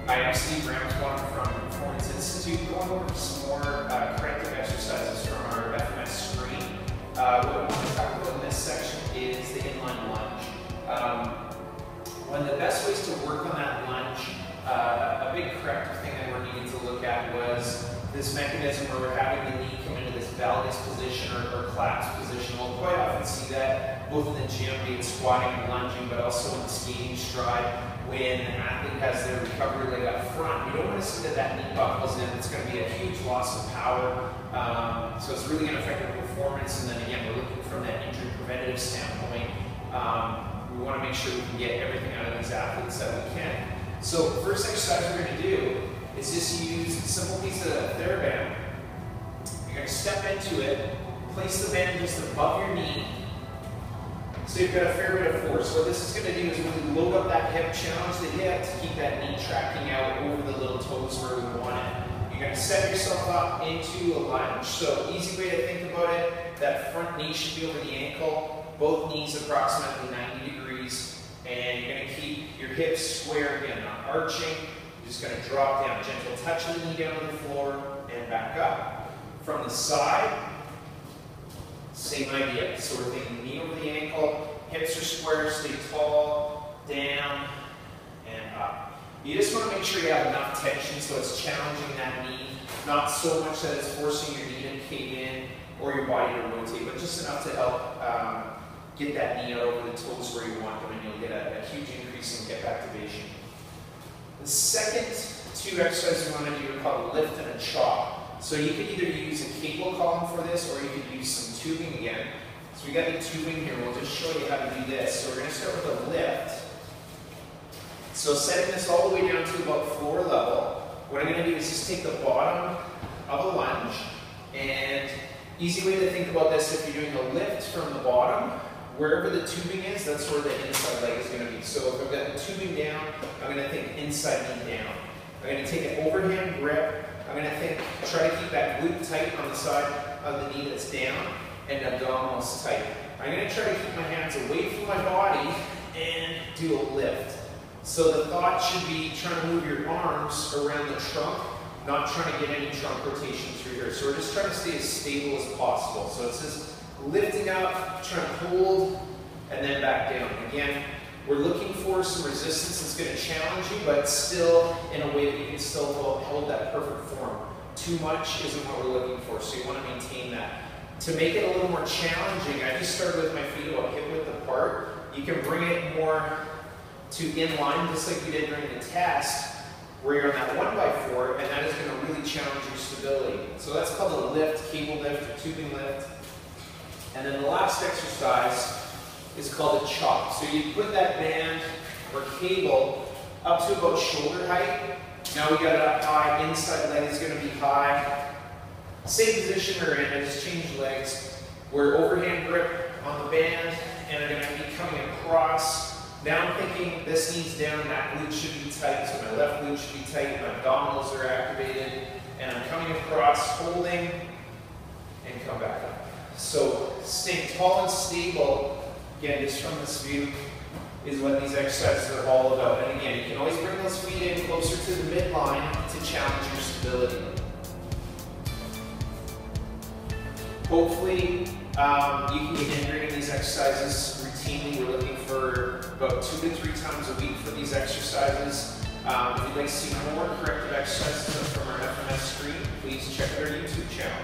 Hi, I'm Steve Ramsbottom from Performance Institute. Going over some more corrective exercises from our FMS screen. What I want to talk about in this section is the inline lunge. One of the best ways to work on that lunge, a big corrective thing that we're needing to look at was this mechanism where we're having the knee come into this valgus position or collapse position. We'll quite often see that both in the gym, be it squatting and lunging, but also in the skating stride. When an athlete has their recovery leg up front, you don't want to see that knee buckles in. It's going to be a huge loss of power. So it's really going to affect their performance. And then again, we're looking from that injury preventative standpoint. We want to make sure we can get everything out of these athletes that we can. So the first exercise we're going to do is just use a simple piece of TheraBand. You're going to step into it, place the band just above your knee, so you've got a fair bit of force. What this is going to do is really load up that hip, challenge the hip to keep that knee tracking out over the little toes where we want it. You're going to set yourself up into a lunge. So easy way to think about it, that front knee should be over the ankle, both knees approximately 90 degrees, and you're going to keep your hips square again, not arching. You're just going to drop down, gentle touch of the knee down to the floor and back up. From the side, same idea. So we're thinking knee over the ankle, hips are square, stay tall, down, and up. You just want to make sure you have enough tension so it's challenging that knee, not so much that it's forcing your knee to cave in or your body to rotate, but just enough to help get that knee out over the toes where you want them, and you'll get a huge increase in hip activation. The second two exercises we want to do are called a lift and a chop. So you could either use a cable column for this, or you could use some tubing again. So we got the tubing here. We'll just show you how to do this. So we're going to start with a lift. So setting this all the way down to about floor level. What I'm going to do is just take the bottom of a lunge, and easy way to think about this, if you're doing a lift from the bottom, wherever the tubing is, that's where the inside leg is going to be. So if I've got the tubing down, I'm going to think inside knee down. I'm going to take an overhand grip. I'm going to try to keep that glute tight on the side of the knee that's down, and abdominals tight. I'm going to try to keep my hands away from my body and do a lift. So the thought should be trying to move your arms around the trunk, not trying to get any trunk rotation through here. So we're just trying to stay as stable as possible. So it's just lifting up, trying to hold, and then back down. Again, we're looking for some resistance that's going to challenge you, but still in a way that you can still hold that perfect form. Too much isn't what we're looking for, so you want to maintain that. To make it a little more challenging, I just started with my feet about hip width apart. You can bring it more to inline, just like we did during the test, where you're on that 1x4, and that is going to really challenge your stability. So that's called a lift, cable lift, or tubing lift. And then the last exercise is called a chop. So you put that band or cable up to about shoulder height. Now we got it up high, inside leg is going to be high. Same position we're in, I just changed legs. We're overhand grip on the band, and I'm going to be coming across. Now I'm thinking this knee's down, that glute should be tight, so my left glute should be tight, my abdominals are activated, and I'm coming across, holding, and come back up. So staying tall and stable, again, just from this view, is what these exercises are all about. And again, you can always bring those feet in closer to the midline to challenge your stability. Hopefully, you can get integrating these exercises routinely. We're looking for about 2 to 3 times a week for these exercises. If you'd like to see more corrective exercises from our FMS screen, please check out our YouTube channel.